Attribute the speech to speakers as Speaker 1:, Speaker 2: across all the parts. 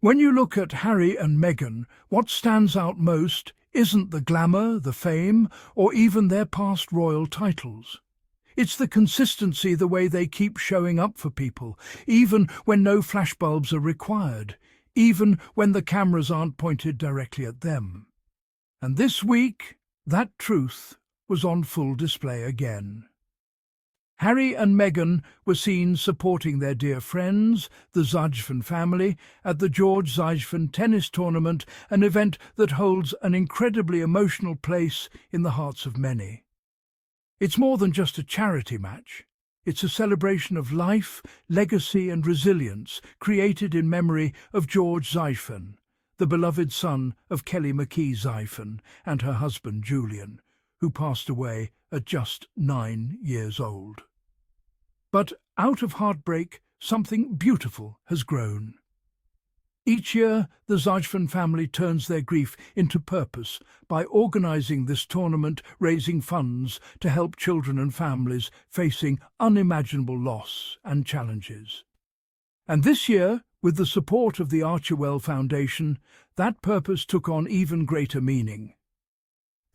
Speaker 1: When you look at Harry and Meghan, what stands out most isn't the glamour, the fame, or even their past royal titles. It's the consistency, the way they keep showing up for people, even when no flashbulbs are required, even when the cameras aren't pointed directly at them. And this week, that truth was on full display again. Harry and Meghan were seen supporting their dear friends, the Zajfen family, at the George Zajfen Tennis Tournament, an event that holds an incredibly emotional place in the hearts of many. It's more than just a charity match. It's a celebration of life, legacy and resilience created in memory of George Zajfen, the beloved son of Kelly McKee Zajfen and her husband Julian, who passed away at just 9 years old. But out of heartbreak, something beautiful has grown. Each year, the Zajfen family turns their grief into purpose by organising this tournament, raising funds to help children and families facing unimaginable loss and challenges. And this year, with the support of the Archewell Foundation, that purpose took on even greater meaning.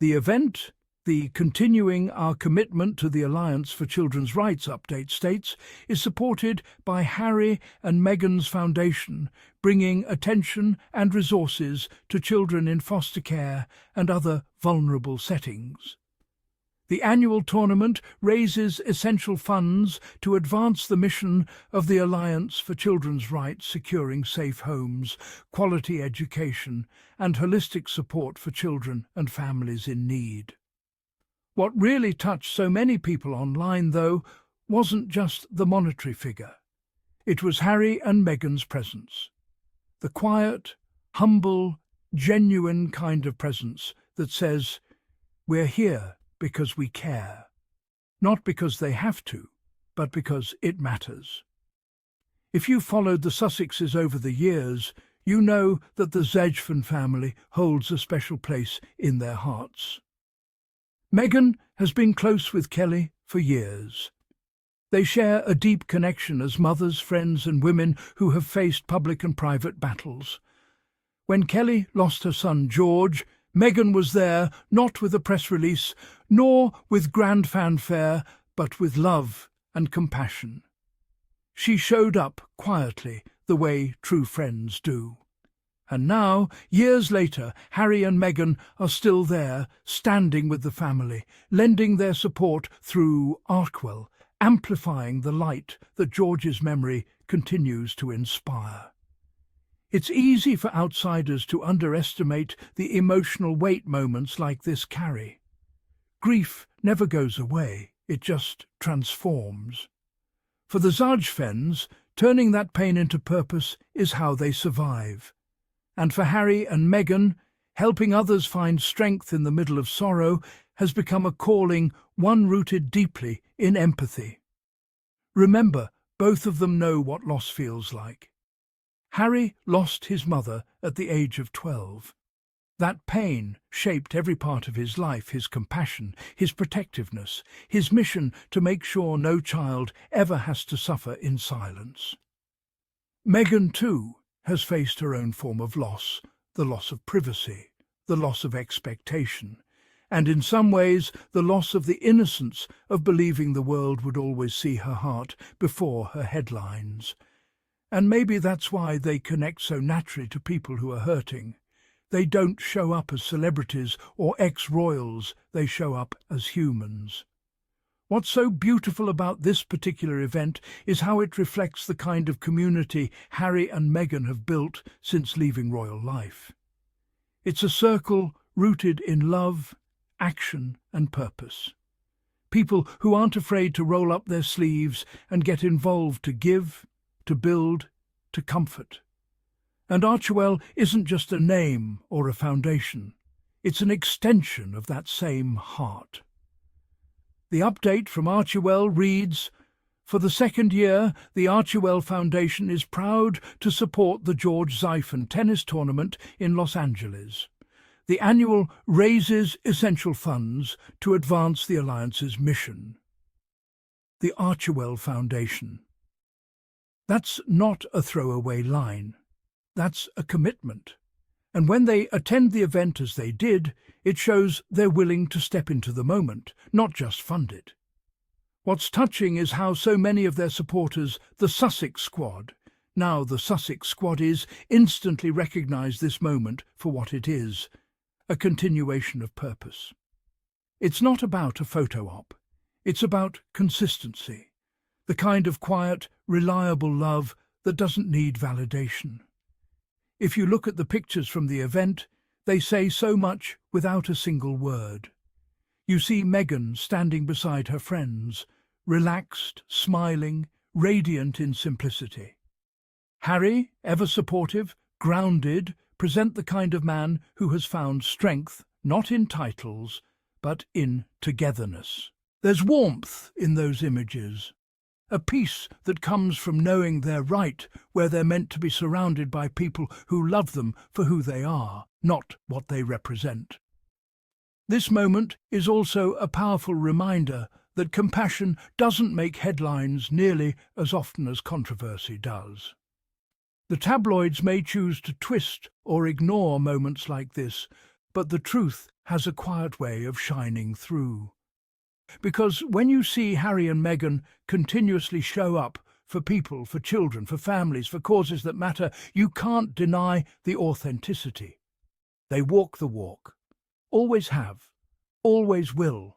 Speaker 1: The event, the Continuing Our Commitment to the Alliance for Children's Rights update states, is supported by Harry and Meghan's foundation, bringing attention and resources to children in foster care and other vulnerable settings. The annual tournament raises essential funds to advance the mission of the Alliance for Children's Rights, securing safe homes, quality education, and holistic support for children and families in need. What really touched so many people online, though, wasn't just the monetary figure. It was Harry and Meghan's presence. The quiet, humble, genuine kind of presence that says, "We're here because we care." Not because they have to, but because it matters. If you've followed the Sussexes over the years, you know that the Zajfen family holds a special place in their hearts. Meghan has been close with Kelly for years. They share a deep connection as mothers, friends and women who have faced public and private battles. When Kelly lost her son George, Meghan was there, not with a press release, nor with grand fanfare, but with love and compassion. She showed up quietly, the way true friends do. And now, years later, Harry and Meghan are still there, standing with the family, lending their support through Archewell, amplifying the light that George's memory continues to inspire. It's easy for outsiders to underestimate the emotional weight moments like this carry. Grief never goes away, it just transforms. For the Zajfens, turning that pain into purpose is how they survive. And for Harry and Meghan, helping others find strength in the middle of sorrow has become a calling, one rooted deeply in empathy. Remember, both of them know what loss feels like. Harry lost his mother at the age of 12. That pain shaped every part of his life, his compassion, his protectiveness, his mission to make sure no child ever has to suffer in silence. Meghan, too, has faced her own form of loss, the loss of privacy, the loss of expectation, and in some ways the loss of the innocence of believing the world would always see her heart before her headlines. And maybe that's why they connect so naturally to people who are hurting. They don't show up as celebrities or ex-royals, they show up as humans. What's so beautiful about this particular event is how it reflects the kind of community Harry and Meghan have built since leaving royal life. It's a circle rooted in love, action and purpose. People who aren't afraid to roll up their sleeves and get involved to give, to build, to comfort. And Archewell isn't just a name or a foundation. It's an extension of that same heart. The update from Archewell reads, "For the second year, the Archewell Foundation is proud to support the George Zajfen Tennis Tournament in Los Angeles. The annual raises essential funds to advance the Alliance's mission." The Archewell Foundation. That's not a throwaway line. That's a commitment. And when they attend the event as they did, it shows they're willing to step into the moment, not just fund it. What's touching is how so many of their supporters, the Sussex squad, now the Sussex Squaddies, instantly recognise this moment for what it is, a continuation of purpose. It's not about a photo op. It's about consistency, the kind of quiet, reliable love that doesn't need validation. If you look at the pictures from the event, they say so much without a single word. You see Meghan standing beside her friends, relaxed, smiling, radiant in simplicity. Harry, ever supportive, grounded, present the kind of man who has found strength, not in titles, but in togetherness. There's warmth in those images, a peace that comes from knowing they're right where they're meant to be surrounded by people who love them for who they are, not what they represent. This moment is also a powerful reminder that compassion doesn't make headlines nearly as often as controversy does. The tabloids may choose to twist or ignore moments like this, but the truth has a quiet way of shining through. Because when you see Harry and Meghan continuously show up for people, for children, for families, for causes that matter, you can't deny the authenticity. They walk the walk, always have, always will.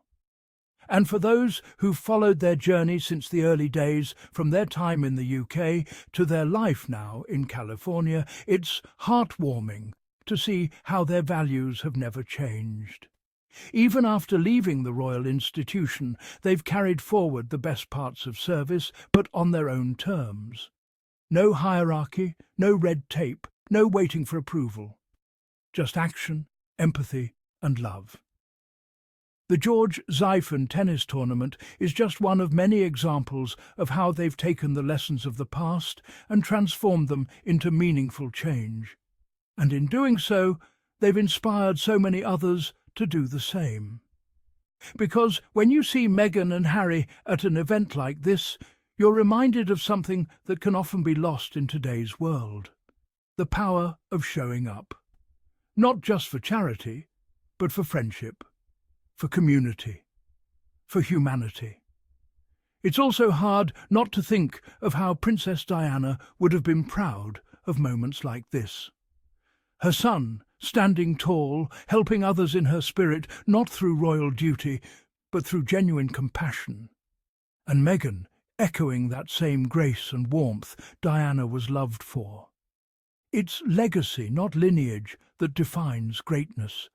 Speaker 1: And for those who've followed their journey since the early days, from their time in the UK to their life now in California, it's heartwarming to see how their values have never changed. Even after leaving the royal institution, they've carried forward the best parts of service, but on their own terms. No hierarchy, no red tape, no waiting for approval. Just action, empathy, and love. The George Zajfen Tennis Tournament is just one of many examples of how they've taken the lessons of the past and transformed them into meaningful change. And in doing so, they've inspired so many others to do the same. Because when you see Meghan and Harry at an event like this, you're reminded of something that can often be lost in today's world: the power of showing up. Not just for charity, but for friendship, for community, for humanity. It's also hard not to think of how Princess Diana would have been proud of moments like this. Her son, standing tall, helping others in her spirit, not through royal duty, but through genuine compassion. And Meghan, echoing that same grace and warmth Diana was loved for. It's legacy, not lineage, that defines greatness.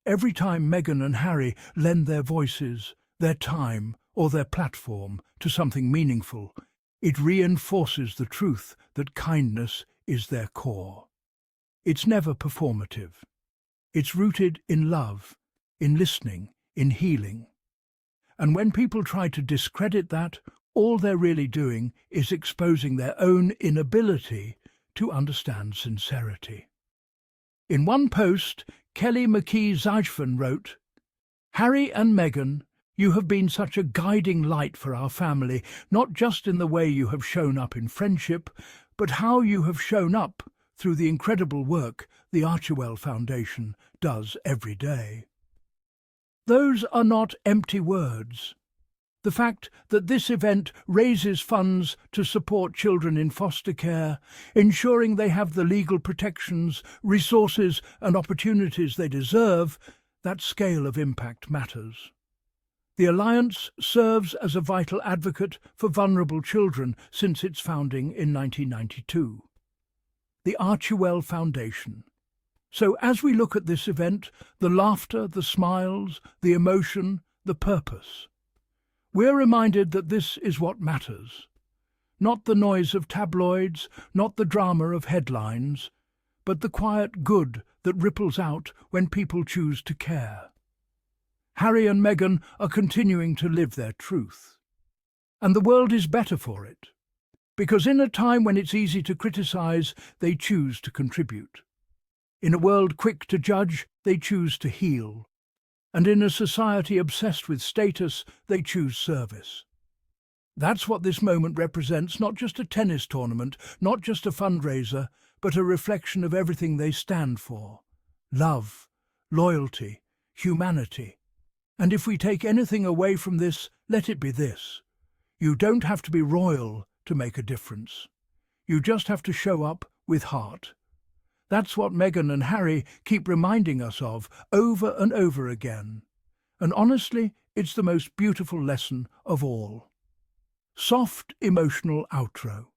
Speaker 1: Every time Meghan and Harry lend their voices, their time, or their platform to something meaningful, it reinforces the truth that kindness is their core. It's never performative. It's rooted in love, in listening, in healing. And when people try to discredit that, all they're really doing is exposing their own inability to understand sincerity. In one post, Kelly McKee Zajfen wrote, "Harry and Meghan, you have been such a guiding light for our family, not just in the way you have shown up in friendship, but how you have shown up through the incredible work the Archewell Foundation does every day." Those are not empty words. The fact that this event raises funds to support children in foster care, ensuring they have the legal protections, resources and opportunities they deserve, that scale of impact matters. The Alliance serves as a vital advocate for vulnerable children since its founding in 1992. The Archewell Foundation. So as we look at this event, the laughter, the smiles, the emotion, the purpose, we're reminded that this is what matters. Not the noise of tabloids, not the drama of headlines, but the quiet good that ripples out when people choose to care. Harry and Meghan are continuing to live their truth. And the world is better for it. Because in a time when it's easy to criticise, they choose to contribute. In a world quick to judge, they choose to heal. And in a society obsessed with status, they choose service. That's what this moment represents, not just a tennis tournament, not just a fundraiser, but a reflection of everything they stand for: love, loyalty, humanity. And if we take anything away from this, let it be this: you don't have to be royal to make a difference. You just have to show up with heart. That's what Meghan and Harry keep reminding us of over and over again. And honestly, it's the most beautiful lesson of all. Soft, emotional outro.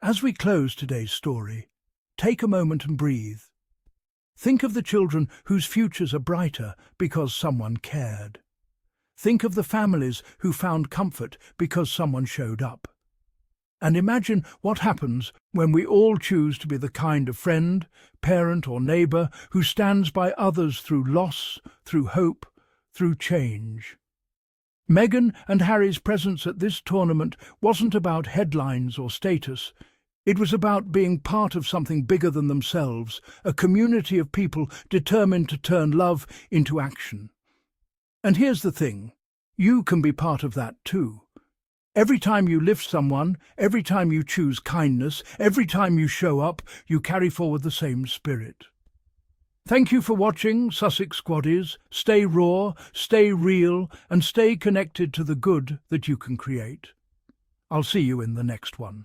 Speaker 1: As we close today's story, take a moment and breathe. Think of the children whose futures are brighter because someone cared. Think of the families who found comfort because someone showed up. And imagine what happens when we all choose to be the kind of friend, parent or neighbour who stands by others through loss, through hope, through change. Meghan and Harry's presence at this tournament wasn't about headlines or status. It was about being part of something bigger than themselves, a community of people determined to turn love into action. And here's the thing: you can be part of that too. Every time you lift someone, every time you choose kindness, every time you show up, you carry forward the same spirit. Thank you for watching, Sussex Squaddies. Stay raw, stay real, and stay connected to the good that you can create. I'll see you in the next one.